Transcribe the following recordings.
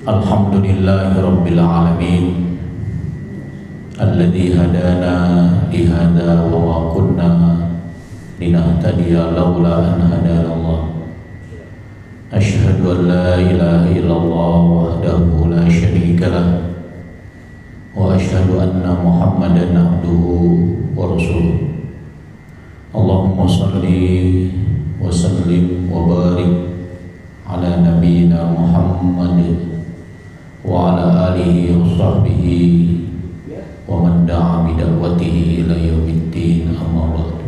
Alhamdulillahi Rabbil Alamin Alladhi hadana lihada wa ma kunna linahtadiya lawla an hadana Allah. Ashhadu an la ilaha illallah wahdahu la syarika lah wa ashhadu anna Muhammadan abduhu wa rasuluh. Allahumma salli wa sallim wa barik ala nabiyyina Muhammad wa ala alihi wa sahbihi wa man da'a bida'watihi ila yaumiddin, amma ba'd.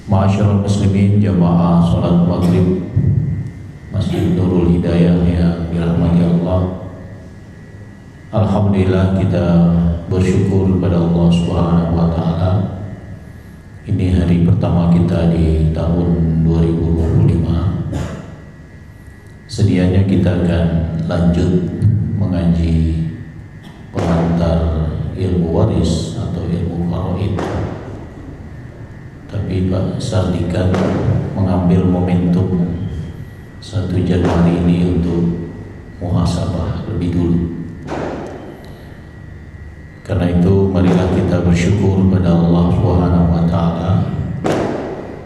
Ma'asyiral muslimin, jamaah salat maghrib Masjid Nurul Hidayah yang dirahmati Allah. Alhamdulillah, kita bersyukur kepada Allah Subhanahu wa taala. Ini hari pertama kita di tahun 2025. Sedianya kita akan lanjut mengaji pengantar ilmu waris atau ilmu faraid. Tapi Pak Sardikan mengambil momentum 1 Januari ini untuk muhasabah lebih dulu. Karena itu marilah kita bersyukur pada Allah Subhanahu wa taala.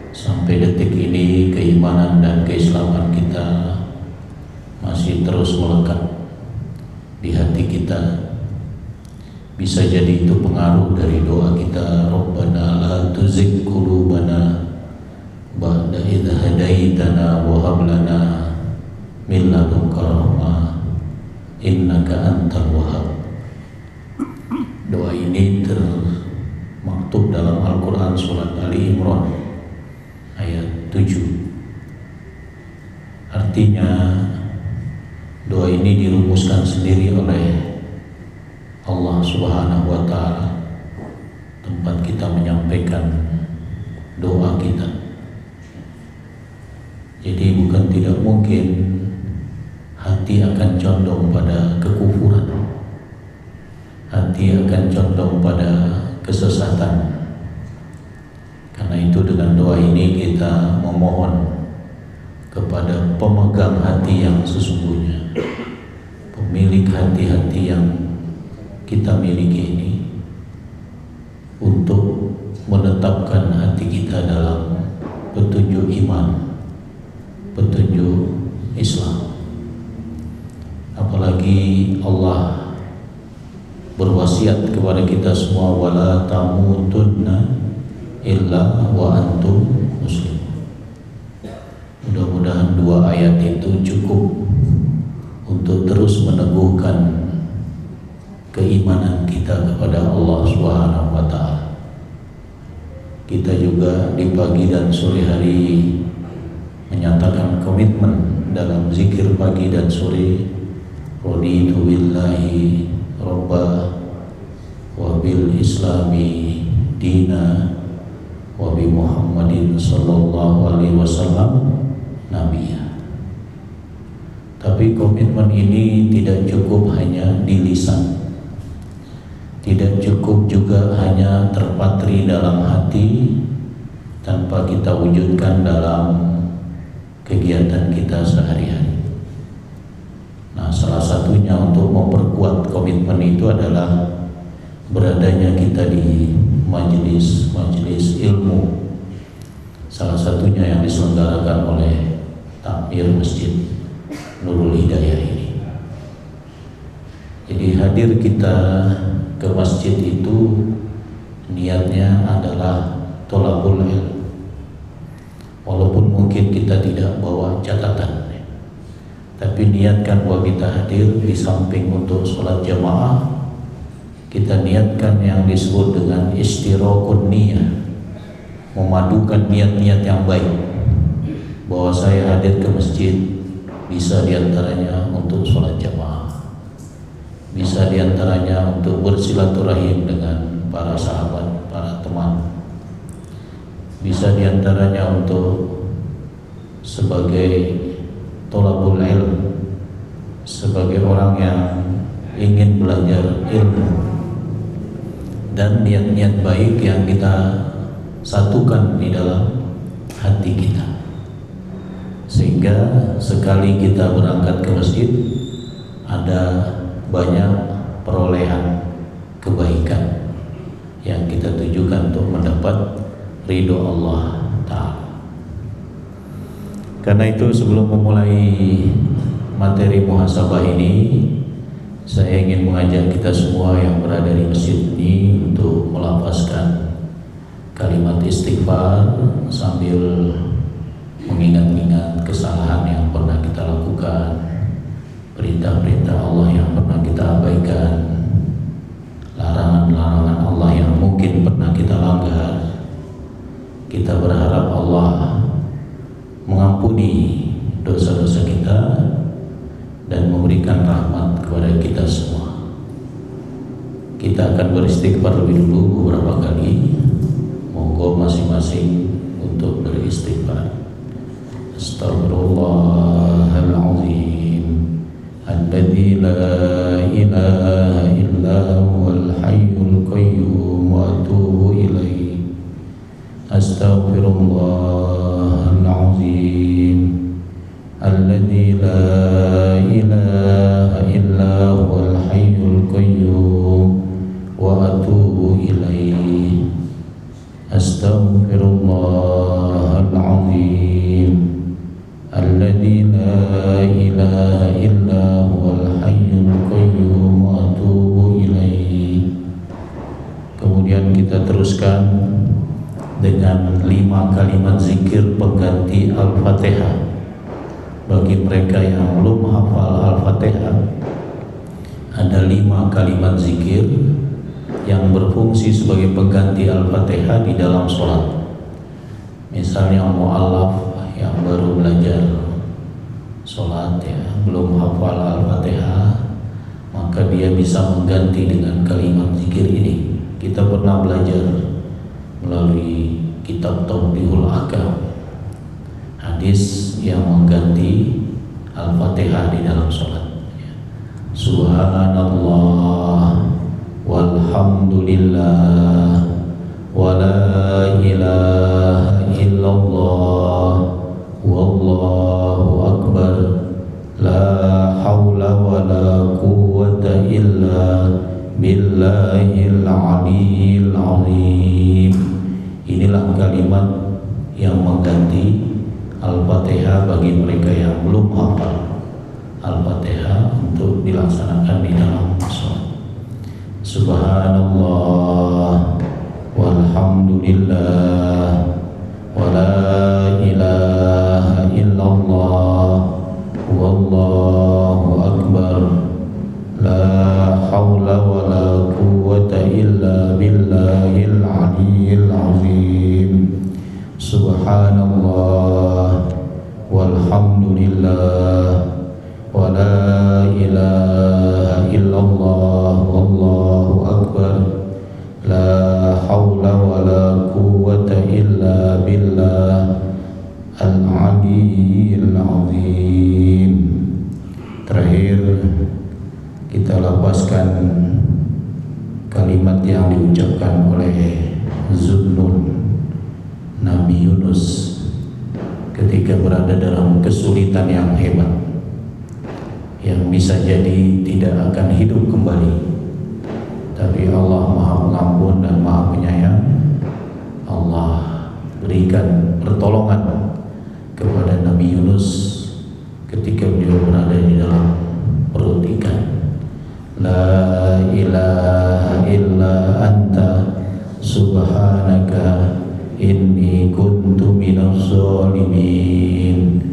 Sampai detik ini keimanan dan keislaman kita masih terus melekat di hati kita. Bisa jadi itu pengaruh dari doa kita, Rabbana la tuzigh qulubana ba'da idh hadaitana wa hab lana min ladunka rahmah innaka antal wahhab. Doa ini termaktub dalam Al-Quran surat Ali Imran ayat 7. Artinya doa ini dirumuskan sendiri oleh Allah Subhanahu wa taala tempat kita menyampaikan doa kita. Jadi bukan tidak mungkin hati akan condong pada kekufuran, hati akan condong pada kesesatan. Karena itu dengan doa ini kita memohon kepada pemegang hati yang sesungguhnya, pemilik hati-hati yang kita miliki ini, untuk menetapkan hati kita dalam petunjuk iman, petunjuk Islam. Apalagi Allah berwasiat kepada kita semua, wala tamutunna illa wa antum muslimun. Mudah-mudahan 2 ayat itu cukup untuk terus meneguhkan keimanan kita kepada Allah Subhanahu wa taala. Kita juga di pagi dan sore hari menyatakan komitmen dalam zikir pagi dan sore, raditu billahi robba wa bil islami dina wa bi Muhammadin sallallahu alaihi wasallam nabiya. Tapi komitmen ini tidak cukup hanya di lisan, tidak cukup juga hanya terpatri dalam hati tanpa kita wujudkan dalam kegiatan kita sehari-hari. Nah, salah satunya untuk memperkuat komitmen itu adalah beradanya kita di majelis ilmu. Salah satunya yang diselenggarakan oleh Takmir Masjid Nurul Hidayah ini. Jadi hadir kita ke masjid itu niatnya adalah thalabul ilm. Walaupun mungkin kita tidak bawa catatan, tapi niatkan bahwa kita hadir di samping untuk sholat jamaah, kita niatkan yang disebut dengan istiraqun niyah, memadukan niat-niat yang baik. Bahwa saya hadir ke masjid bisa diantaranya untuk sholat jamaah, bisa diantaranya untuk bersilaturahim dengan para sahabat, para teman, bisa diantaranya untuk sebagai thalabul ilm, sebagai orang yang ingin belajar ilmu, dan niat-niat baik yang kita satukan di dalam hati kita. Sehingga sekali kita berangkat ke masjid, ada banyak perolehan kebaikan yang kita tujukan untuk mendapat ridho Allah Ta'ala. Karena itu sebelum memulai materi muhasabah ini, saya ingin mengajak kita semua yang berada di masjid ini untuk melafazkan kalimat istighfar sambil mengingat-ingat kesalahan yang pernah kita lakukan, perintah-perintah Allah yang pernah kita abaikan, larangan-larangan Allah yang mungkin pernah kita langgar. Kita berharap Allah mengampuni dosa-dosa kita dan memberikan rahmat kepada kita semua. Kita akan beristighfar lebih dulu beberapa kali. Monggo masing-masing untuk beristighfar. Astaghfirullahaladzim alladzi la ilaha illa huwal hayyul qayyum wa atubu ilaihi. Astaghfirullahaladzim alladzi la ilaha illa huwal hayyul qayyum wa atubu ilaihi. Astaghfirullahaladzim alladzi la ilaha illa huwal hayyul qayyum wa atubu ilaihi. Kemudian kita teruskan dengan 5 kalimat zikir pengganti Al-Fatihah. Bagi mereka yang belum hafal Al-Fatihah, ada 5 kalimat zikir yang berfungsi sebagai pengganti Al-Fatihah di dalam sholat. Misalnya mu'allaf yang baru belajar sholat ya, belum hafal Al-Fatihah, maka dia bisa mengganti dengan kalimat zikir ini. Kita pernah belajar melalui kitab Tawdihul Ahkam hadis yang mengganti Al-Fatihah di dalam sholat. Subhanallah walhamdulillah wa la ilaha illallah wallahu akbar la hawla wa la quwwata illa billahil aliyyil azim. Inilah kalimat yang mengganti Al-Fatihah bagi mereka yang belum hafal Al-Fatihah untuk dilaksanakan di dalam sholat. Subhanallah walhamdulillah wa la ilaha illallah wallahu akbar la hawla wa la quwwata illa billahil aliyyil azim. Subhanallah walhamdulillah wa la ilaha illallah wallahu akbar la hawla wa la quwwata illa billah al-aliyyil azim. Terakhir kita lapaskan kalimat yang diucapkan oleh Zunnun Nabi Yunus ketika berada dalam kesulitan yang hebat, yang bisa jadi tidak akan hidup kembali, tapi Allah Maha Pengampun dan Maha Penyayang. Allah berikan pertolongan kepada Nabi Yunus ketika beliau berada di dalam perut ikan. La ilaha illa anta subhanaka inni kuntu minaz zalimin.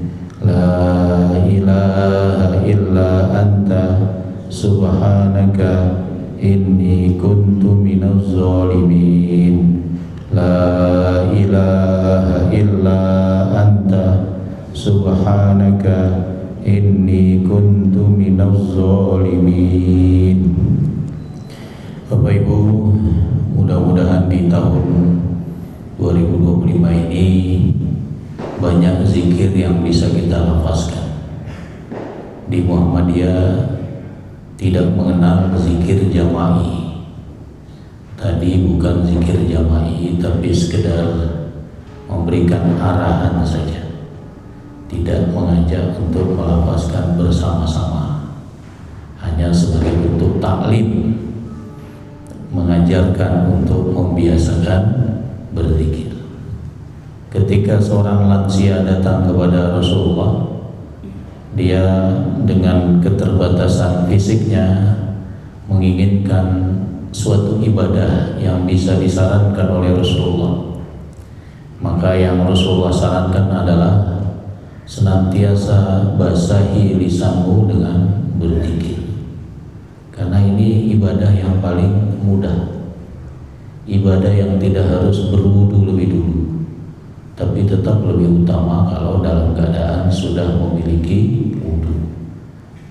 La ilaha illa anta subhanaka inni kuntu minaz zalimin. La ilaha illa anta subhanaka inni kuntu minaz zalimin. Bapak Ibu, mudah-mudahan di tahun 2025 ini banyak zikir yang bisa kita lafazkan. Di Muhammadiyah tidak mengenal zikir jama'i. Tadi bukan zikir jama'i, tapi sekedar memberikan arahan saja, tidak mengajak untuk melafazkan bersama-sama. sebagai bentuk taklim, mengajarkan untuk membiasakan berzikir. Ketika seorang lansia datang kepada Rasulullah, dia dengan keterbatasan fisiknya menginginkan suatu ibadah yang bisa disarankan oleh Rasulullah. Maka yang Rasulullah sarankan adalah senantiasa basahi lisanmu dengan berzikir. Karena ini ibadah yang paling mudah, ibadah yang tidak harus berwudu lebih dulu, tapi tetap lebih utama kalau dalam keadaan sudah memiliki wudu.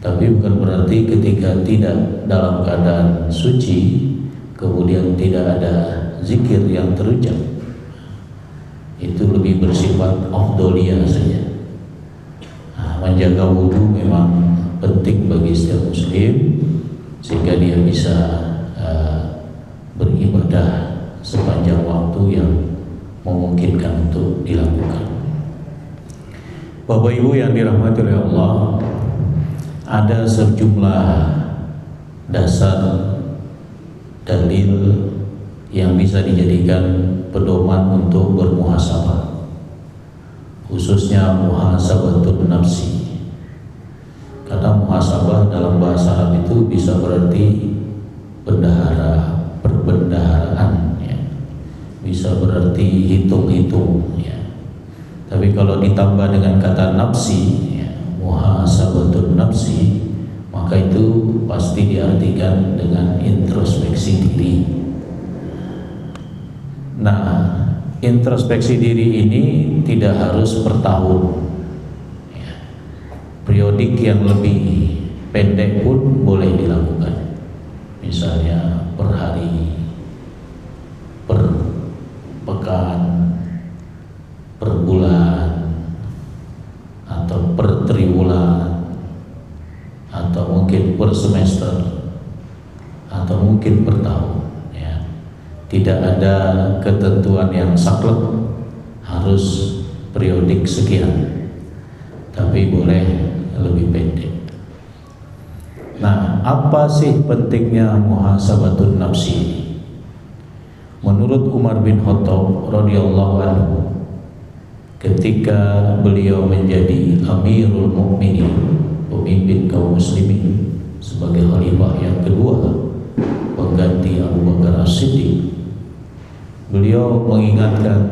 Tapi bukan berarti ketika tidak dalam keadaan suci kemudian tidak ada zikir yang terucap. Itu lebih bersifat afdoliyah saja. Menjaga wudu memang penting bagi setiap muslim sehingga dia bisa beribadah sepanjang waktu yang memungkinkan untuk dilakukan. Bapak Ibu yang dirahmati oleh Allah, ada sejumlah dasar dalil yang bisa dijadikan pedoman untuk bermuhasabah, khususnya muhasabatun nafsi. Karena muhasabah dalam bahasa Arab itu bisa berarti bendahara, perbendaharaan, ya. Bisa berarti hitung-hitung, ya. Tapi kalau ditambah dengan kata nafsi, ya, muhasabatun nafsi, maka itu pasti diartikan dengan introspeksi diri. Nah, introspeksi diri ini tidak harus per tahun, ya. Periodik yang lebih pendek pun boleh dilakukan. Misalnya per hari, per pekan, per bulan, atau per triwulan, atau mungkin per semester, atau mungkin per tahun, ya. Tidak ada ketentuan yang saklek harus periodik sekian, tapi boleh lebih pendek. Nah, apa sih pentingnya muhasabatun nafsi? Menurut Umar bin Khattab radhiyallahu anhu, ketika beliau menjadi Amirul Mukminin, pemimpin kaum muslimin sebagai khalifah yang kedua pengganti Abu Bakar As-Siddiq, beliau mengingatkan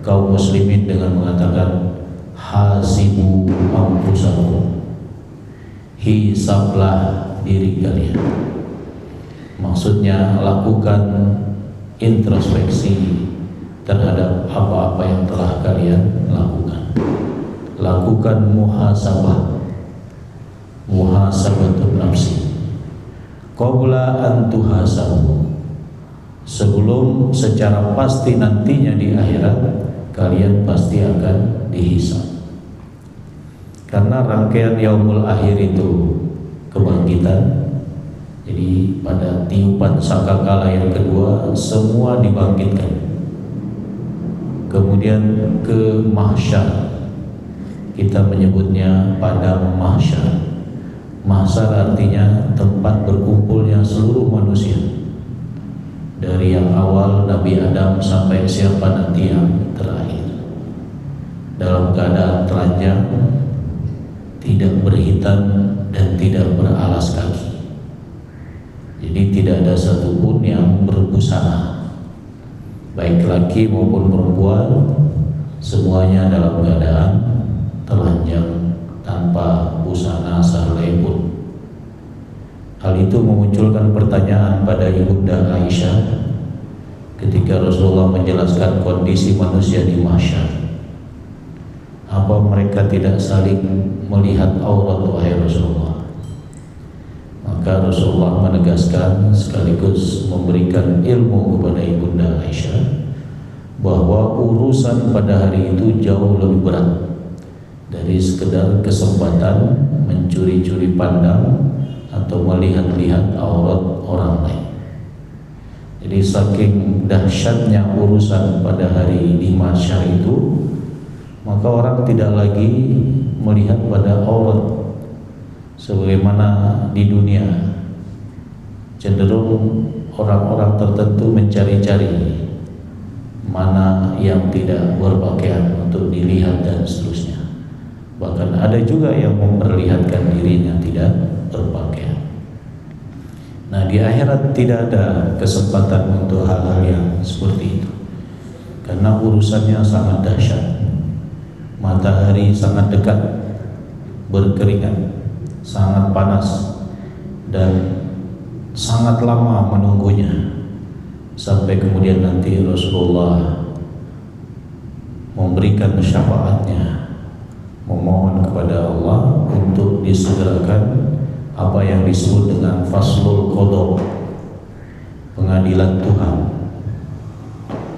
kaum muslimin dengan mengatakan, hasibu anfusakum, hisablah diri kalian. Maksudnya lakukan introspeksi terhadap apa-apa yang telah kalian lakukan. Lakukan muhasabah, muhasabatun nafsi, qabla an tuhasabu, sebelum secara pasti nantinya di akhirat kalian pasti akan dihisab. Karena rangkaian yaumul akhir itu kebangkitan. Jadi pada tiupan sangkakala yang kedua semua dibangkitkan. Kemudian ke mahsyar, kita menyebutnya padang mahsyar. Mahsyar artinya tempat berkumpulnya seluruh manusia, dari yang awal Nabi Adam sampai siapa nanti yang terakhir, dalam keadaan telanjang, tidak berhitan dan tidak beralas kaki. Jadi tidak ada satupun yang berbusana, baik laki maupun perempuan, semuanya dalam keadaan telanjang tanpa busana sehelai pun. Hal itu memunculkan pertanyaan pada Ibunda Aisyah ketika Rasulullah menjelaskan kondisi manusia di mahsyar. Apa mereka tidak saling melihat aurat, wahai Rasulullah? Maka Rasulullah menegaskan sekaligus memberikan ilmu kepada Ibunda Aisyah bahwa urusan pada hari itu jauh lebih berat dari sekedar kesempatan mencuri-curi pandang atau melihat-lihat aurat orang lain. Jadi saking dahsyatnya urusan pada hari di mahsyar itu, maka orang tidak lagi melihat pada aurat sebagaimana di dunia. cenderung orang-orang tertentu mencari-cari mana yang tidak berpakaian untuk dilihat dan seterusnya. Bahkan ada juga yang memperlihatkan dirinya tidak berpakaian. Nah, di akhirat tidak ada kesempatan untuk hal-hal yang seperti itu, karena urusannya sangat dahsyat. Matahari sangat dekat, berkeringat, sangat panas, dan sangat lama menunggunya, sampai kemudian nanti Rasulullah memberikan syafaatnya, memohon kepada Allah untuk disegerakan apa yang disebut dengan faslul qada, pengadilan Tuhan,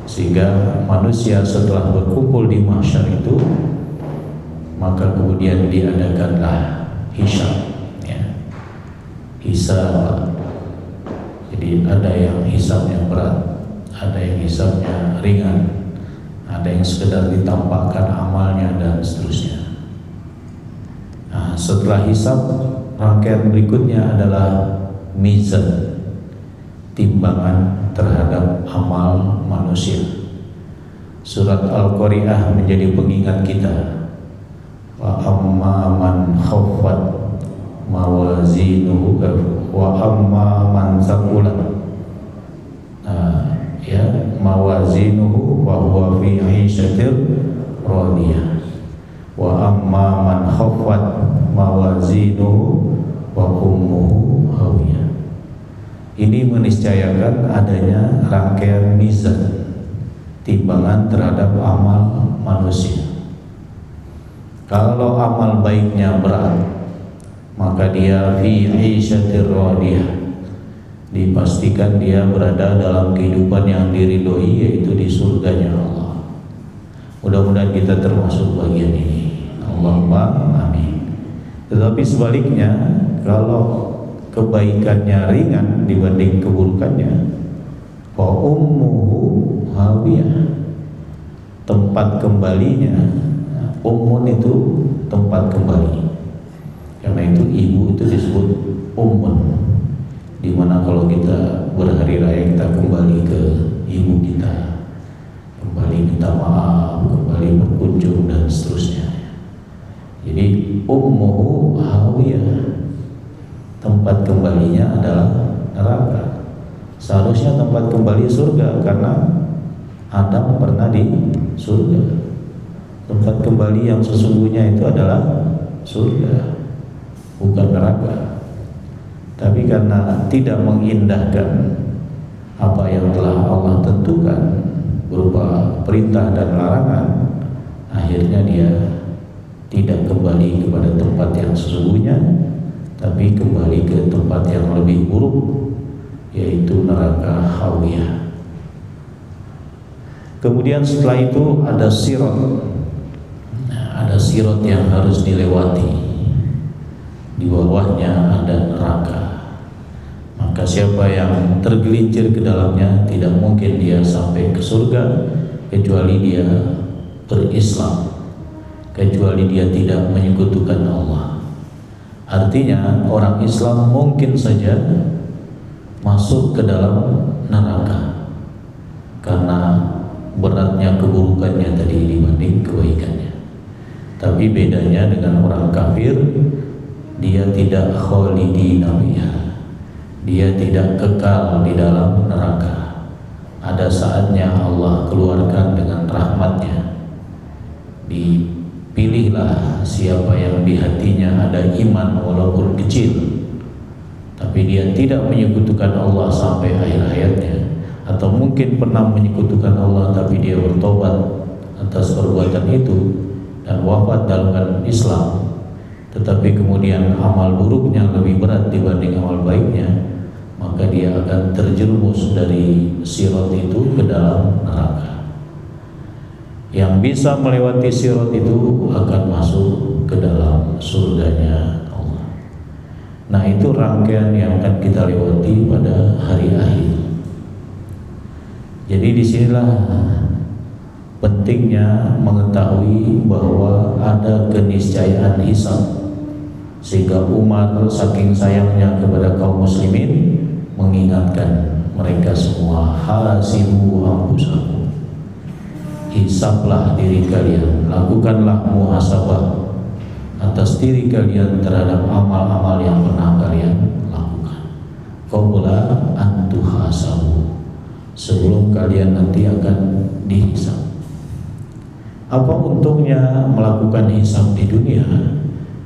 sehingga manusia setelah berkumpul di mahsyar itu, maka kemudian diadakanlah hisab, ya. Hisab. Jadi ada yang hisabnya berat, ada yang hisabnya ringan, ada yang sekedar ditampakkan amalnya dan seterusnya. Nah, setelah hisab, rangkaian berikutnya adalah mizan, timbangan terhadap amal manusia. Surat Al-Qari'ah menjadi pengingat kita. Wa amma man khaffat mawazinuhu wa amma man thaqulat, ya, mawazinuhu wa huwa fi 'ishatir radiyah, wa amma man khaffat mawazinuhu wa ummuhu hawiyah. Ini meniscayakan adanya rangkaian mizan, timbangan terhadap amal manusia. Kalau amal baiknya berat, maka dia fi 'ishatir radiyah, dipastikan dia berada dalam kehidupan yang diridhoi, yaitu di surganya Allah. Mudah-mudahan kita termasuk bagian ini. Allahumma amin. Tetapi sebaliknya, kalau kebaikannya ringan dibanding keburukannya, fa ummuhu hawiyah, tempat kembalinya, ummun itu tempat kembali. Karena itu ibu itu disebut ummun, dimana kalau kita berhari raya kita kembali ke ibu kita, kembali minta maaf, kembali berkunjung dan seterusnya. Jadi ummuhu hawiyah, tempat kembalinya adalah neraka. Seharusnya tempat kembali surga, karena Adam pernah di surga. Tempat kembali yang sesungguhnya itu adalah surga, bukan neraka. Tapi karena tidak mengindahkan apa yang telah Allah tentukan berupa perintah dan larangan, akhirnya dia tidak kembali kepada tempat yang sesungguhnya, tapi kembali ke tempat yang lebih buruk, yaitu neraka hawiyah. Kemudian setelah itu ada sirat. Ada sirat yang harus dilewati, di bawahnya ada neraka. Maka siapa yang tergelincir ke dalamnya, tidak mungkin dia sampai ke surga kecuali dia berislam, kecuali dia tidak menyekutukan Allah. Artinya orang Islam mungkin saja masuk ke dalam neraka karena beratnya keburukannya tadi dibanding kebaikannya. Tapi bedanya dengan orang kafir, dia tidak khalidina fiha, dia tidak kekal di dalam neraka. Ada saatnya Allah keluarkan dengan rahmatnya. Dipilihlah siapa yang di hatinya ada iman walaupun kecil, tapi dia tidak menyekutukan Allah sampai akhir hayatnya, atau mungkin pernah menyekutukan Allah tapi dia bertobat atas perbuatan itu dan wafat dalam Islam, tetapi kemudian amal buruknya lebih berat dibanding amal baiknya, maka dia akan terjerumus dari sirat itu ke dalam neraka. Yang bisa melewati sirat itu akan masuk ke dalam surganya Allah. Nah, itu rangkaian yang akan kita lewati pada hari akhir. Jadi disinilah pentingnya mengetahui bahwa ada keniscayaan hisab, sehingga Umar saking sayangnya kepada kaum muslimin, mengingatkan mereka semua, hasibu anfusakum, hisablah diri kalian, lakukanlah muhasabah atas diri kalian terhadap amal-amal yang pernah kalian lakukan, qabla an tuhasabu, sebelum kalian nanti akan dihisab. Apa untungnya melakukan hisab di dunia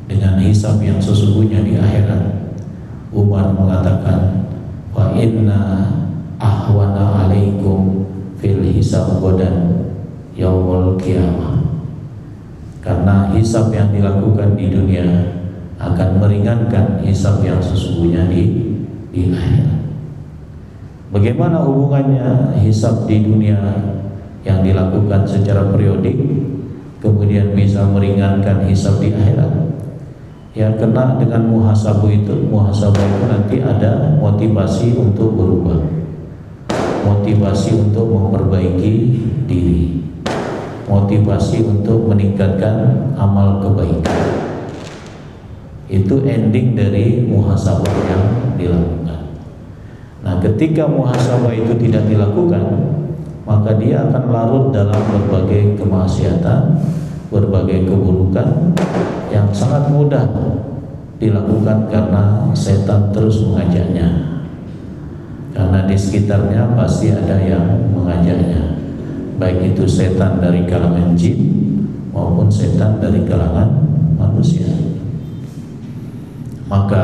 dengan hisab yang sesungguhnya di akhirat? Umar mengatakan, wa inna ahwana alaikum fil hisab godan yaumul qiyamah. Karena hisab yang dilakukan di dunia akan meringankan hisab yang sesungguhnya di akhirat. Bagaimana hubungannya hisab di dunia yang dilakukan secara periodik kemudian bisa meringankan hisab di akhirat? Ya, karena dengan muhasabah itu nanti ada motivasi untuk berubah, motivasi untuk memperbaiki diri, motivasi untuk meningkatkan amal kebaikan. Itu ending dari muhasabah yang dilakukan. Nah, ketika muhasabah itu tidak dilakukan, maka dia akan larut dalam berbagai kemaksiatan, berbagai keburukan yang sangat mudah dilakukan karena setan terus mengajaknya. Karena di sekitarnya pasti ada yang mengajaknya, baik itu setan dari kalangan jin maupun setan dari kalangan manusia. Maka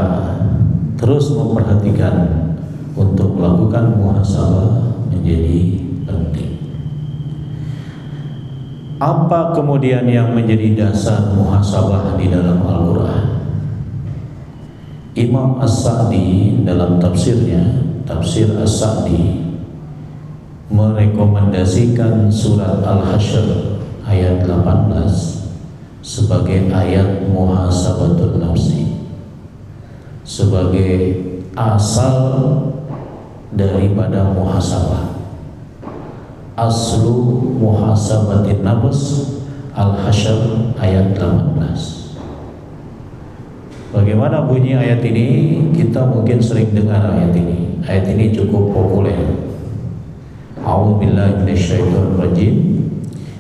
terus memperhatikan untuk melakukan muhasabah menjadi penting. Apa kemudian yang menjadi dasar muhasabah di dalam Al-Quran? Imam As-Sa'di dalam tafsirnya, Tafsir As-Sa'di, merekomendasikan surat Al-Hasyr ayat 18 sebagai ayat muhasabatun nafsi, sebagai asal daripada muhasabah. Aslu muhasabatin nafs, Al-Hasyr ayat 18. Bagaimana bunyi ayat ini? Kita mungkin sering dengar ayat ini. Ayat ini cukup populer. A'udzubillahi minasyaitonir rajim.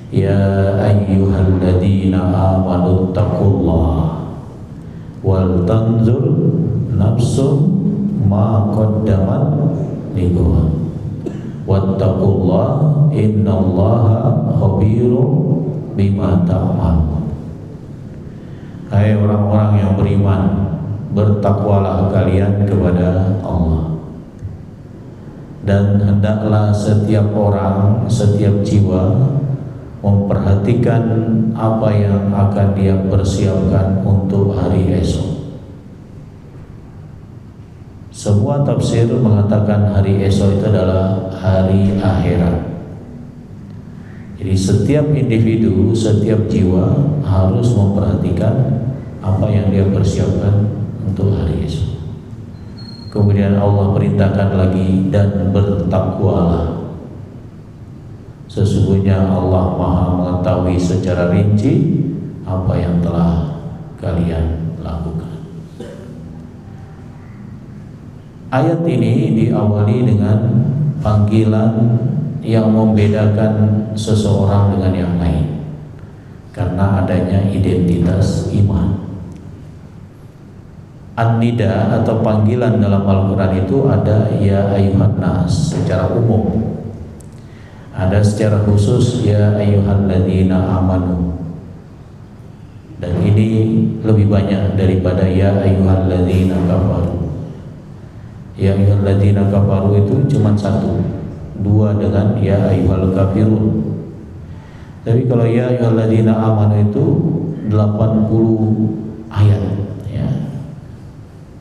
Ya ayyuhalladzina amanu taqullaha wal tanzur nafsum ma qaddamat lighad. Wattaqullaha innallaha khabirum bima ta'malun. Hai orang-orang yang beriman, bertakwalah kalian kepada Allah, dan hendaklah setiap orang, setiap jiwa memperhatikan apa yang akan dia persiapkan untuk hari esok. Semua tafsir mengatakan hari esok itu adalah hari akhirat. Jadi setiap individu, setiap jiwa harus memperhatikan apa yang dia persiapkan untuk hari esok. Kemudian Allah perintahkan lagi, dan bertakwalah. Sesungguhnya Allah Maha mengetahui secara rinci apa yang telah kalian lakukan. Ayat ini diawali dengan panggilan yang membedakan seseorang dengan yang lain karena adanya identitas iman. An-nida atau panggilan dalam Al-Quran itu ada ya ayyuhan nas secara umum, ada secara khusus ya ayyuhalladzina amanu, dan ini lebih banyak daripada ya ayyuhalladzina kafaru. Ya ayyuhalladzina kafaru itu cuma satu, dua dengan ya ayyuhal kafirun. Tapi kalau ya ayyuhalladzina amanu itu 80 ayat ya.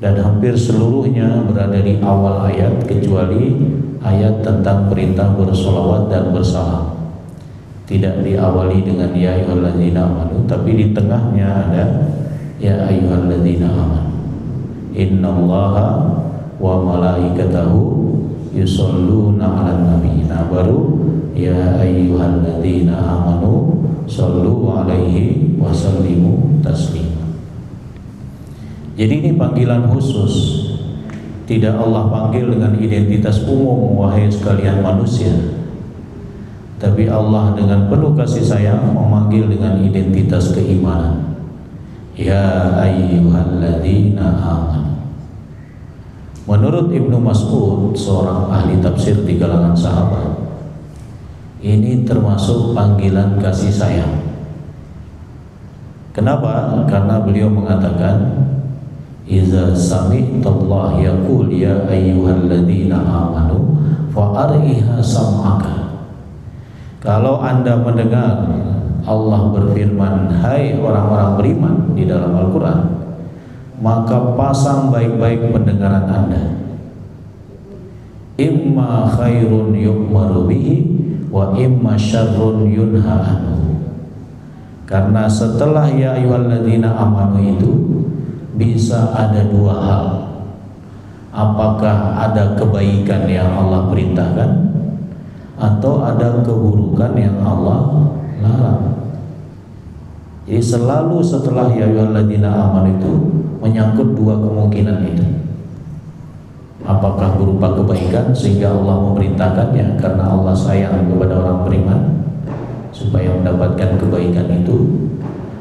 Dan hampir seluruhnya berada di awal ayat kecuali ayat tentang perintah bersolawat dan bersalam. Tidak diawali dengan ya ayyuhalladzina amanu, tapi di tengahnya ada ya ayyuhalladzina amanu. Innallaha wa malaikatahu yusholluna 'alan nabi. Nah, baru ya ayyuhalladzina amanu shollu 'alaihi wa sallimu taslima. Jadi ini panggilan khusus, tidak Allah panggil dengan identitas umum, wahai sekalian manusia, tapi Allah dengan penuh kasih sayang memanggil dengan identitas keimanan. Ya ayyuhalladzina amanu. Menurut Ibnu Mas'ud, seorang ahli tafsir di kalangan sahabat, ini termasuk panggilan kasih sayang. Kenapa? Karena beliau mengatakan, iza sami'tallah yaqul ya ayyuhalladzina amanu fa'ariha sam'aka. Kalau Anda mendengar Allah berfirman, hai orang-orang beriman di dalam Al-Quran, maka pasang baik-baik pendengaran Anda. Imma khairun yu'maru bihi wa imma syarrun yunha anhu. Karena setelah ya ayyuhalladzina amanu itu bisa ada dua hal. Apakah ada kebaikan yang Allah perintahkan atau ada keburukan yang Allah larang. Jadi selalu setelah ya ayyuhalladzina amanu itu menyangkut dua kemungkinan itu. Apakah berupa kebaikan sehingga Allah memerintahkannya karena Allah sayang kepada orang beriman supaya mendapatkan kebaikan itu,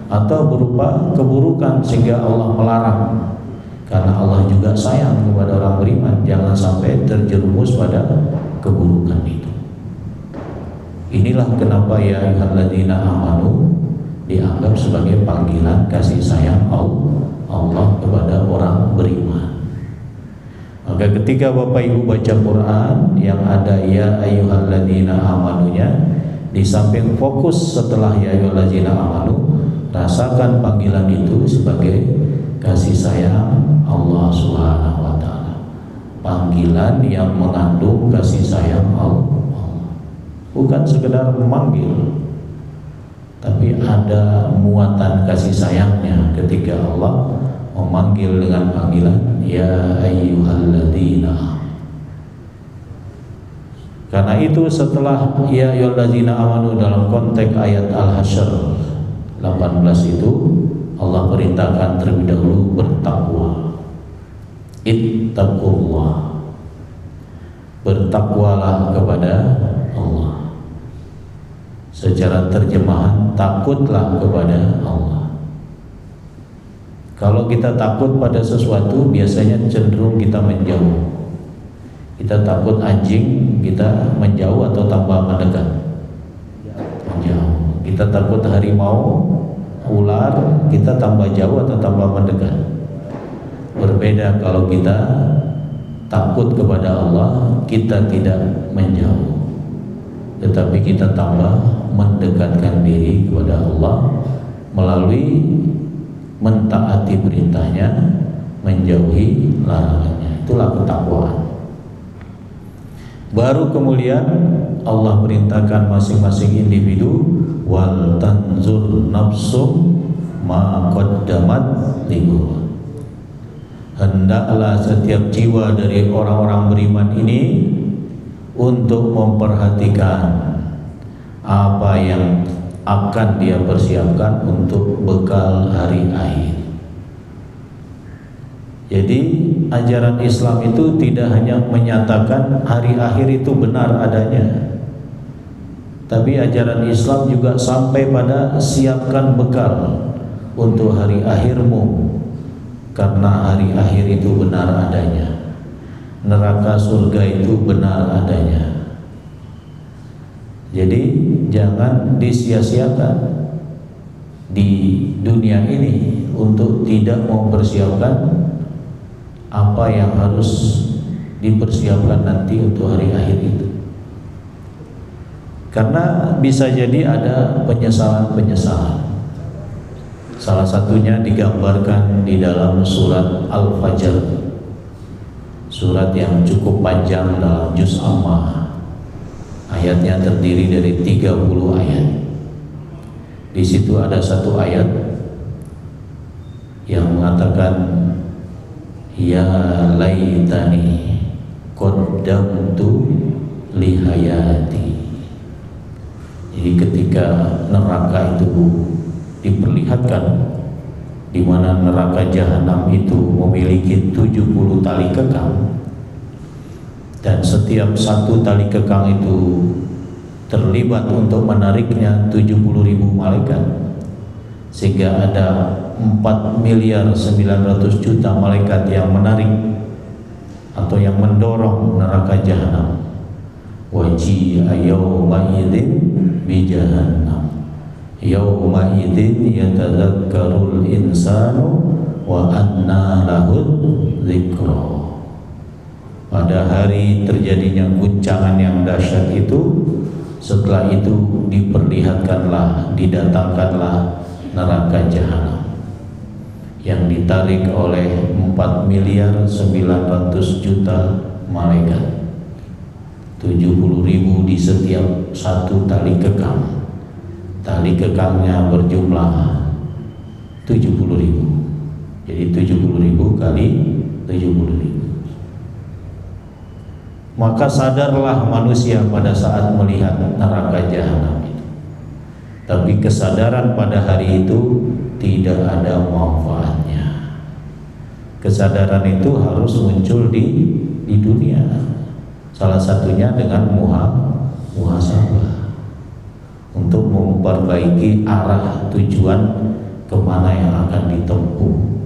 atau berupa keburukan sehingga Allah melarang karena Allah juga sayang kepada orang beriman jangan sampai terjerumus pada keburukan itu. Inilah kenapa ya ayyuhalladzina amanu dianggap sebagai panggilan kasih sayang Allah kepada orang beriman. Maka ketika Bapak Ibu baca Quran yang ada ya ayyuhalladzina amanunya, di samping fokus setelah ya ayyuhalladzina amanu, rasakan panggilan itu sebagai kasih sayang Allah Subhanahu wa taala. Panggilan yang mengandung kasih sayang Allah. Bukan sekedar memanggil, tapi ada muatan kasih sayangnya ketika Allah memanggil dengan panggilan ya ayyuhalladzina. Karena itu setelah ya ayyuhalladzina amanu dalam konteks ayat Al-Hasyr 18 itu Allah perintahkan terlebih dahulu bertakwa. Ittaqullah. Bertakwalah kepada Allah. Secara terjemahan, takutlah kepada Allah. Kalau kita takut pada sesuatu, biasanya cenderung kita menjauh. Kita takut anjing, kita menjauh atau tambah mendekat? Menjauh. Kita takut harimau, ular, kita tambah jauh atau tambah mendekat? Berbeda kalau kita takut kepada Allah, kita tidak menjauh, tetapi kita tambah mendekatkan diri kepada Allah melalui mentaati perintahnya, menjauhi larangannya. Itulah ketakwaan. Baru kemudian Allah perintahkan masing-masing individu wal tanzur nafsum ma qaddamat lighad. Hendaklah setiap jiwa dari orang-orang beriman ini untuk memperhatikan apa yang akan dia persiapkan untuk bekal hari akhir. Jadi ajaran Islam itu tidak hanya menyatakan hari akhir itu benar adanya, tapi ajaran Islam juga sampai pada siapkan bekal untuk hari akhirmu, karena hari akhir itu benar adanya, neraka surga itu benar adanya. Jadi jangan disia-siakan di dunia ini untuk tidak mempersiapkan apa yang harus dipersiapkan nanti untuk hari akhir itu. Karena bisa jadi ada penyesalan-penyesalan. Salah satunya digambarkan di dalam surat Al-Fajr, surat yang cukup panjang dalam juz Ammah. Ayatnya terdiri dari 30 ayat. Di situ ada satu ayat yang mengatakan ya laitani qaddamtu li hayati. Jadi ketika neraka itu diperlihatkan di mana neraka jahanam itu memiliki 70 tali kekang, dan setiap satu tali kekang itu terlibat untuk menariknya 70.000 malaikat, sehingga ada 4.900.000.000 malaikat yang menarik atau yang mendorong neraka jahanam. Waji'a yawma idzin bi jahannam yawma idzin yatadzakkarul insanu wa anna lahul dzikra. Pada hari terjadinya guncangan yang dahsyat itu, setelah itu diperlihatkanlah, didatangkanlah neraka jahanam yang ditarik oleh 4.900.000.000 malaikat, 70.000 di setiap satu tali kekang. Tali kekangnya berjumlah 70.000. Jadi 70.000 kali 70.000. Maka sadarlah manusia pada saat melihat neraka jahanam itu. Tapi kesadaran pada hari itu tidak ada manfaatnya. Kesadaran itu harus muncul di dunia. Salah satunya dengan muhasabah, untuk memperbaiki arah tujuan kemana yang akan ditempuh,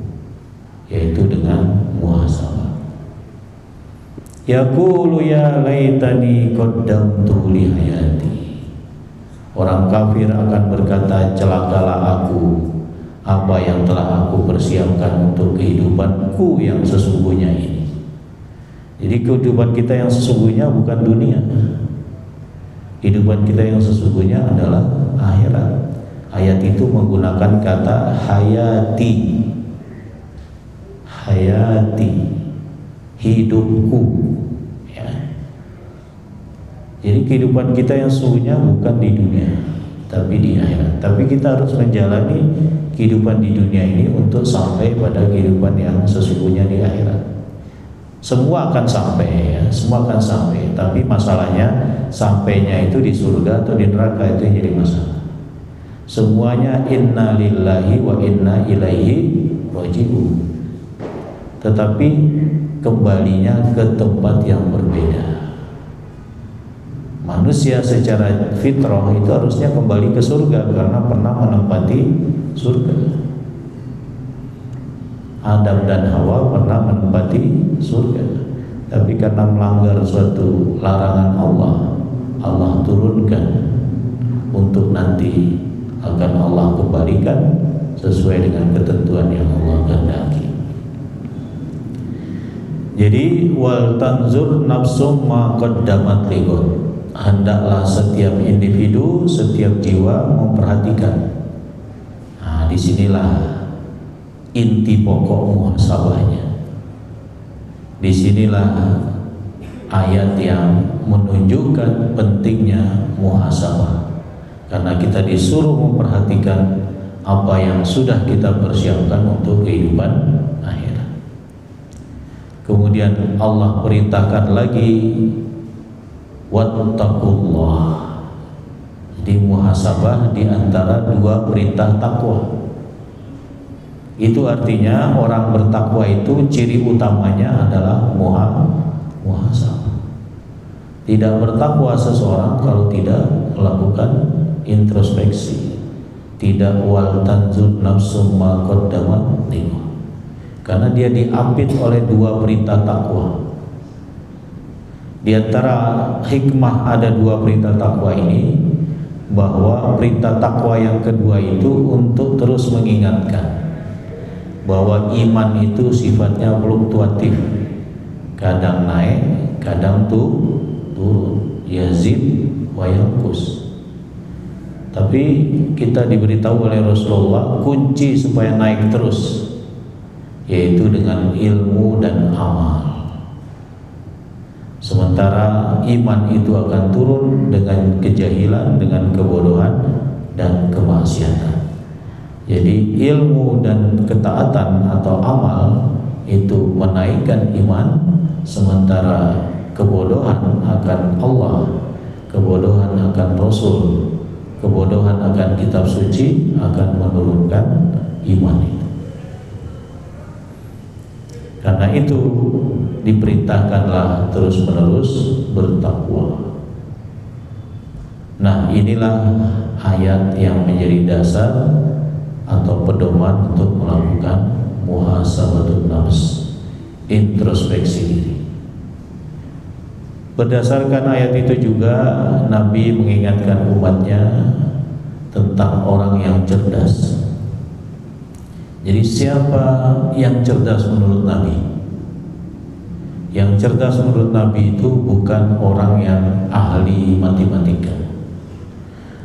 yaitu dengan muhasabah. Yaqulu ya laitani qaddamtu li hayati. Orang kafir akan berkata, celakalah aku, apa yang telah aku persiapkan untuk kehidupanku yang sesungguhnya ini. Jadi kehidupan kita yang sesungguhnya bukan dunia. Kehidupan kita yang sesungguhnya adalah akhirat. Ayat itu menggunakan kata hayati. Hayati, hidupku, ya. Jadi kehidupan kita yang sesungguhnya bukan di dunia, tapi di akhirat. Tapi kita harus menjalani kehidupan di dunia ini untuk sampai pada kehidupan yang sesungguhnya di akhirat. Semua akan sampai, ya, semua akan sampai. Tapi masalahnya sampainya itu di surga atau di neraka, itu yang jadi masalah. Semuanya inna lillahi wa inna ilaihi raji'un. Tetapi kembalinya ke tempat yang berbeda. Manusia secara fitrah itu harusnya kembali ke surga karena pernah menempati surga. Adam dan Hawa pernah menempati surga, tapi karena melanggar suatu larangan Allah, Allah turunkan untuk nanti akan Allah kembalikan sesuai dengan ketentuan yang Allah kehendaki. Jadi wal tanzur nafsum ma qaddamat lighad. Hendaklah setiap individu, setiap jiwa memperhatikan. Nah, disinilah inti pokok muhasabahnya. Disinilah ayat yang menunjukkan pentingnya muhasabah, karena kita disuruh memperhatikan apa yang sudah kita persiapkan untuk kehidupan akhirat. Kemudian Allah perintahkan lagi wattaqullah. Di muhasabah di antara dua perintah takwa. Itu artinya orang bertakwa itu ciri utamanya adalah muhasabah. Tidak bertakwa seseorang kalau tidak melakukan introspeksi, tidak wal tanzur nafsum ma qaddamat lighad. Karena dia diapit oleh dua perintah takwa. Di antara hikmah ada dua perintah takwa ini, bahwa perintah takwa yang kedua itu untuk terus mengingatkan bahwa iman itu sifatnya fluktuatif, kadang naik, kadang turun, yazid wa yanqus. Tapi kita diberitahu oleh Rasulullah kunci supaya naik terus, yaitu dengan ilmu dan amal. Sementara iman itu akan turun dengan kejahilan, dengan kebodohan dan kemaksiatan. Jadi ilmu dan ketaatan atau amal itu menaikkan iman, sementara kebodohan akan Allah, kebodohan akan Rasul, kebodohan akan kitab suci akan menurunkan iman itu. Karena itu diperintahkanlah terus-menerus bertakwa. Nah, inilah ayat yang menjadi dasar atau pedoman untuk melakukan muhasabatun nafs, introspeksi diri. Berdasarkan ayat itu juga Nabi mengingatkan umatnya tentang orang yang cerdas. Jadi siapa yang cerdas menurut Nabi? Yang cerdas menurut Nabi itu bukan orang yang ahli matematika,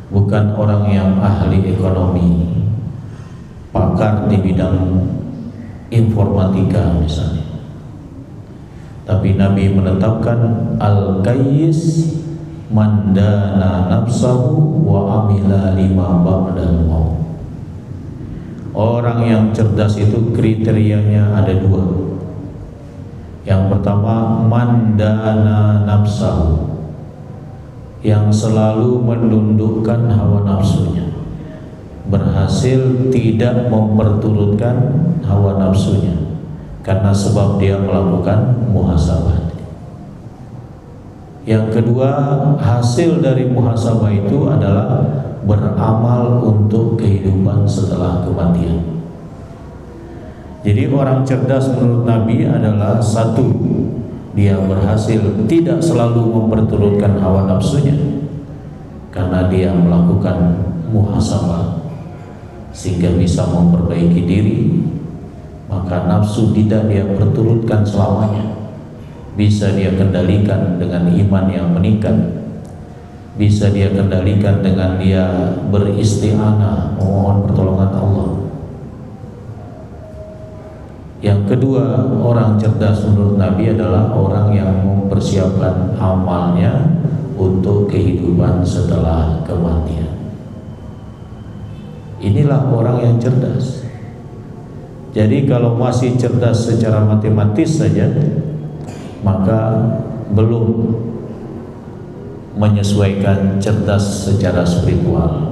bukan orang yang ahli ekonomi, pakar di bidang informatika misalnya. Tapi Nabi menetapkan al-qayyis man dana nafsahu wa amila lima ba'dal maut. Orang yang cerdas itu kriterianya ada dua. Yang pertama, man dana nafsahu, yang selalu menundukkan hawa nafsunya, berhasil tidak memperturutkan hawa nafsunya karena sebab dia melakukan muhasabah. Yang kedua, hasil dari muhasabah itu adalah beramal untuk kehidupan setelah kematian. Jadi orang cerdas menurut Nabi adalah satu, dia berhasil tidak selalu memperturutkan hawa nafsunya karena dia melakukan muhasabah sehingga bisa memperbaiki diri, maka nafsu tidak dia perturutkan selamanya, bisa dia kendalikan dengan iman yang meningkat, bisa dia kendalikan dengan dia beristi'anah, memohon pertolongan Allah. Yang kedua, orang cerdas menurut Nabi adalah orang yang mempersiapkan amalnya untuk kehidupan setelah kematian. Inilah orang yang cerdas. Jadi kalau masih cerdas secara matematis saja, maka belum menyesuaikan cerdas secara spiritual.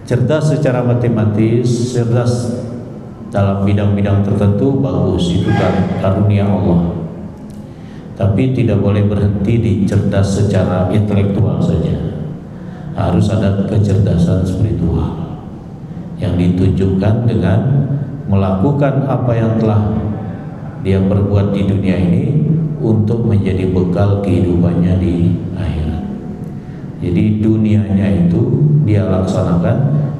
Cerdas secara matematis, cerdas dalam bidang-bidang tertentu bagus, itu karunia Allah. Tapi tidak boleh berhenti di cerdas secara intelektual saja. Harus ada kecerdasan spiritual yang ditunjukkan dengan melakukan apa yang telah dia perbuat di dunia ini untuk menjadi bekal kehidupannya di akhirat. Jadi dunianya itu dia laksanakan,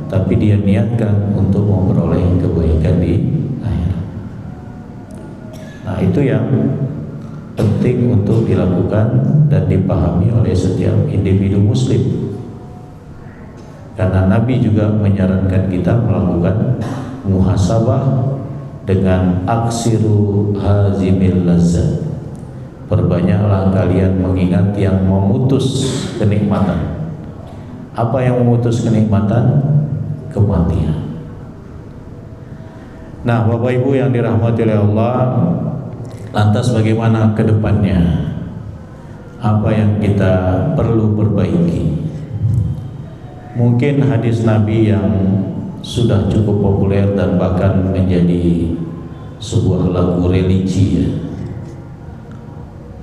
tapi dia niatkan untuk memperoleh kebaikan di akhirat. Nah, itu yang penting untuk dilakukan dan dipahami oleh setiap individu muslim. Karena Nabi juga menyarankan kita melakukan muhasabah dengan aksiru hazimil lazzat. Perbanyaklah kalian mengingat yang memutus kenikmatan. Apa yang memutus kenikmatan? Kematian. Nah, Bapak Ibu yang dirahmati oleh Allah, lantas bagaimana ke depannya? Apa yang kita perlu perbaiki? Mungkin hadis Nabi yang sudah cukup populer dan bahkan menjadi sebuah lagu religi, ya.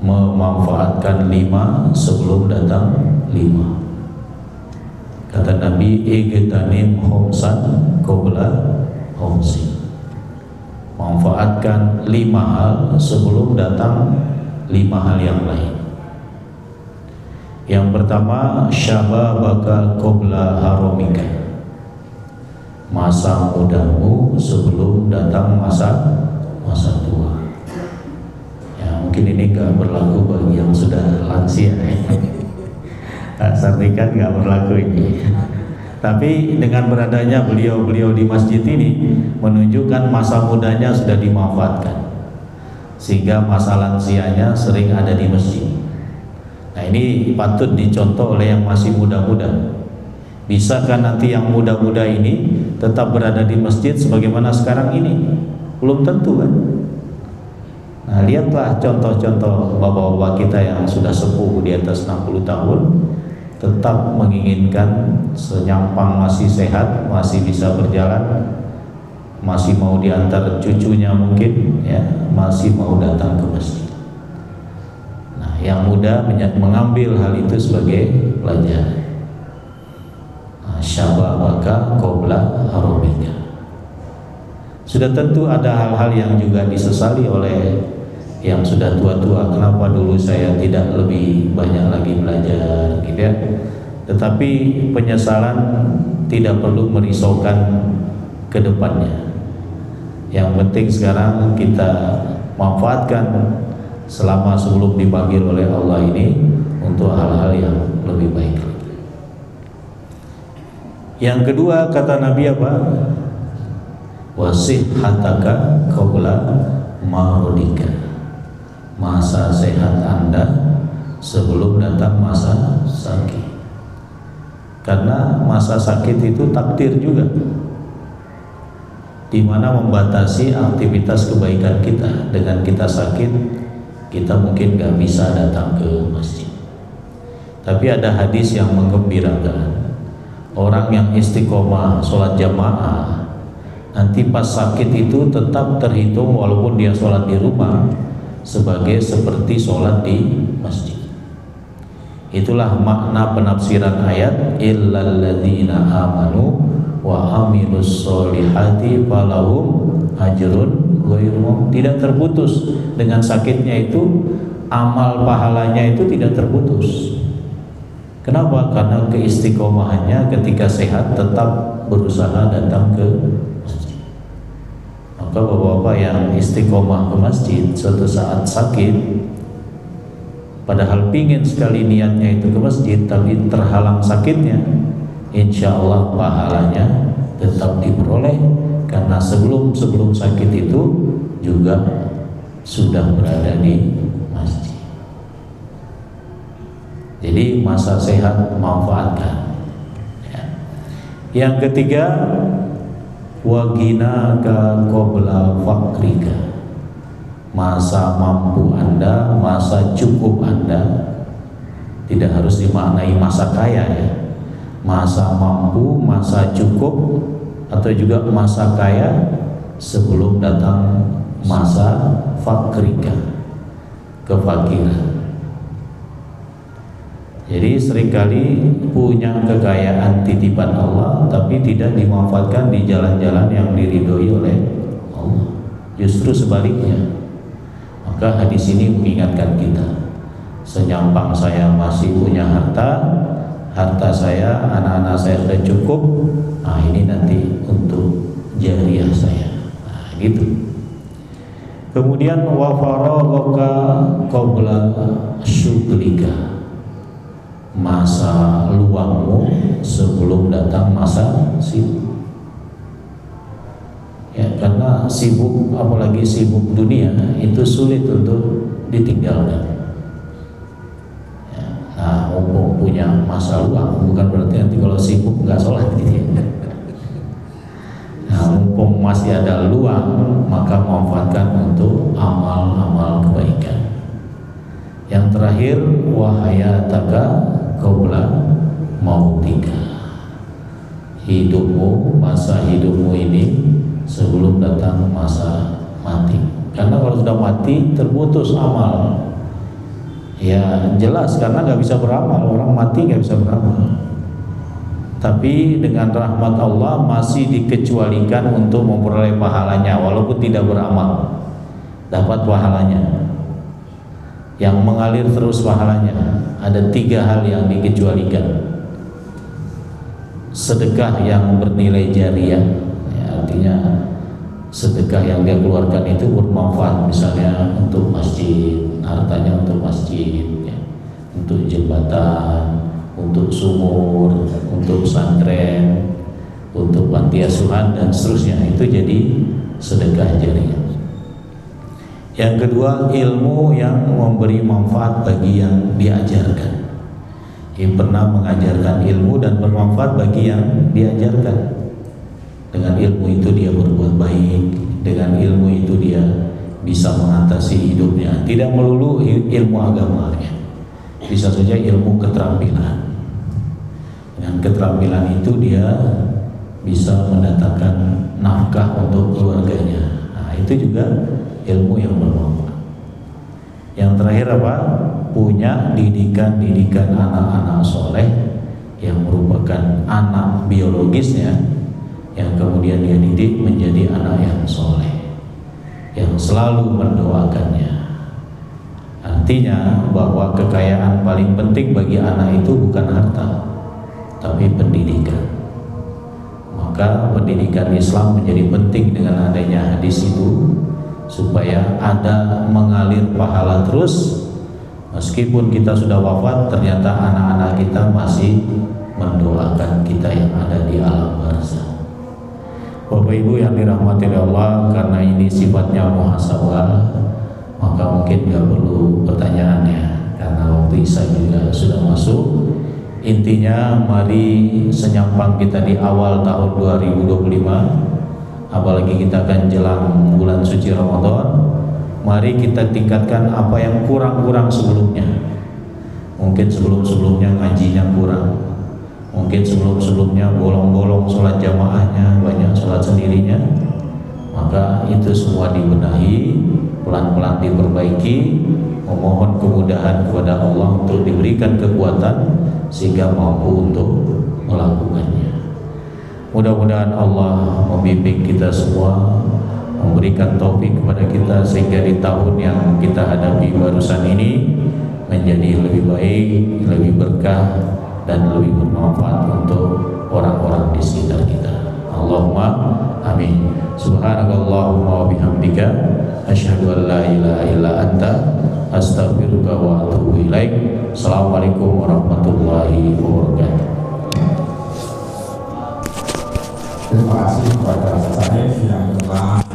Memanfaatkan 5 sebelum datang 5. Kata Nabi, igtanim khomsan qabla khomsin. Manfaatkan 5 hal sebelum datang 5 hal yang lain. Yang pertama, syababaka qabla haramika. Masa mudamu sebelum datang masa tua. Ya, mungkin ini gak berlaku bagi yang sudah lansia. Sartikan nggak berlaku ini. Tapi dengan beradanya beliau-beliau di masjid ini menunjukkan masa mudanya sudah dimanfaatkan, sehingga masa lansianya sering ada di masjid. Nah, ini patut dicontoh oleh yang masih muda-muda. Bisakah nanti yang muda-muda ini tetap berada di masjid sebagaimana sekarang ini? Belum tentu, kan? Nah, lihatlah contoh-contoh bapak-bapak kita yang sudah sepuh di atas 60 tahun tetap menginginkan senyampang masih sehat, masih bisa berjalan, masih mau diantar cucunya mungkin ya, masih mau datang ke masjid. Nah, yang muda mengambil hal itu sebagai pelajaran. Syababaka qabla haromika. Sudah tentu ada hal-hal yang juga disesali oleh yang sudah tua-tua. Kenapa dulu saya tidak lebih banyak lagi belajar, gitu ya. Tetapi penyesalan tidak perlu merisaukan ke depannya. Yang penting sekarang kita manfaatkan selama sebelum dipanggil oleh Allah ini untuk hal-hal yang lebih baik. Yang kedua kata Nabi apa? Wasihhataka qabla maradika. Masa sehat Anda sebelum datang masa sakit. Karena masa sakit itu takdir juga, di mana membatasi aktivitas kebaikan kita. Dengan kita sakit, kita mungkin gak bisa datang ke masjid. Tapi ada hadis yang menggembirakan. Orang yang istiqomah sholat jamaah, nanti pas sakit itu tetap terhitung walaupun dia sholat di rumah sebagai seperti sholat di masjid. Itulah makna penafsiran ayat illal ladzina amanu wa amilus solihati falahum ajrun ghairu mamnun. Tidak terputus dengan sakitnya itu, amal pahalanya itu tidak terputus. Kenapa? Karena keistiqomahannya ketika sehat tetap berusaha datang ke masjid. Maka bapak-bapak yang istiqomah ke masjid suatu saat sakit, padahal pingin sekali niatnya itu ke masjid, tapi terhalang sakitnya, insya Allah pahalanya tetap diperoleh. Karena sebelum sakit itu juga sudah berada di masjid. Jadi masa sehat manfaatkan ya. Yang ketiga, waginaka qabla fakrika. Masa mampu Anda, masa cukup Anda, tidak harus dimaknai masa kaya ya. Masa mampu, masa cukup, atau juga masa kaya sebelum datang masa fakrika, kefakiran. Jadi seringkali punya kekayaan titipan Allah, tapi tidak dimanfaatkan di jalan-jalan yang diridhoi oleh Allah. Justru sebaliknya. Maka hadis ini mengingatkan kita, senyampang saya masih punya harta saya, anak-anak saya sudah cukup, nah ini nanti untuk jariah saya, nah gitu. Kemudian wa faraghaka qabla syughlika. Masa luangmu sebelum datang masa sibuk ya, karena sibuk, apalagi sibuk dunia, itu sulit untuk ditinggalkan ya. Nah, mumpung punya masa luang, bukan berarti nanti kalau sibuk nggak sholat gitu ya. Nah, mumpung masih ada luang, maka manfaatkan untuk amal-amal kebaikan. Yang terakhir, wahayataka qabla mautika. Hidupmu, masa hidupmu ini sebelum datang masa mati. Karena kalau sudah mati terputus amal. Ya jelas, karena nggak bisa beramal. Orang mati nggak bisa beramal. Tapi dengan rahmat Allah masih dikecualikan untuk memperoleh pahalanya, walaupun tidak beramal, dapat pahalanya. Yang mengalir terus pahalanya. Ada 3 hal yang dikecualikan. Sedekah yang bernilai jariah ya, artinya sedekah yang dia keluarkan itu bermanfaat, misalnya untuk masjid, hartanya untuk masjid ya, untuk jembatan, untuk sumur, untuk pesantren, untuk panti asuhan dan seterusnya. Itu jadi sedekah jariah. Yang kedua, ilmu yang memberi manfaat bagi yang diajarkan. Yang pernah mengajarkan ilmu dan bermanfaat bagi yang diajarkan. Dengan ilmu itu dia berbuat baik, dengan ilmu itu dia bisa mengatasi hidupnya. Tidak melulu ilmu agamanya, bisa saja ilmu keterampilan. Dengan keterampilan itu dia bisa mendatangkan nafkah untuk keluarganya. Nah, itu juga ilmu yang bermanfaat. Yang terakhir apa? Punya didikan anak-anak soleh yang merupakan anak biologisnya, yang kemudian dia didik menjadi anak yang soleh, yang selalu mendoakannya. Artinya bahwa kekayaan paling penting bagi anak itu bukan harta, tapi pendidikan. Maka pendidikan Islam menjadi penting dengan adanya hadis itu, supaya ada mengalir pahala terus. Meskipun kita sudah wafat, ternyata anak-anak kita masih mendoakan kita yang ada di alam barzah. Bapak Ibu yang dirahmati Allah, karena ini sifatnya muhasabah, maka mungkin gak perlu pertanyaannya, karena waktu Isya juga sudah masuk. Intinya mari senyampang kita di awal tahun 2025, apalagi kita akan jelang bulan suci Ramadan, mari kita tingkatkan apa yang kurang-kurang sebelumnya. Mungkin sebelum-sebelumnya ngajinya kurang, mungkin sebelum-sebelumnya bolong-bolong sholat jamaahnya, banyak sholat sendirinya. Maka itu semua dibenahi, pelan-pelan diperbaiki, memohon kemudahan kepada Allah untuk diberikan kekuatan sehingga mampu untuk melakukannya. Mudah-mudahan Allah membimbing kita semua, memberikan taufik kepada kita sehingga di tahun yang kita hadapi barusan ini menjadi lebih baik, lebih berkah, dan lebih bermanfaat untuk orang-orang di sekitar kita. Allahumma amin. Subhanakallahumma wa bihamdika asyhadu an la ilaha illa anta astaghfiruka wa atubu ilaik. Assalamualaikum warahmatullahi wabarakatuh. Terima kasih kepada saya yang telah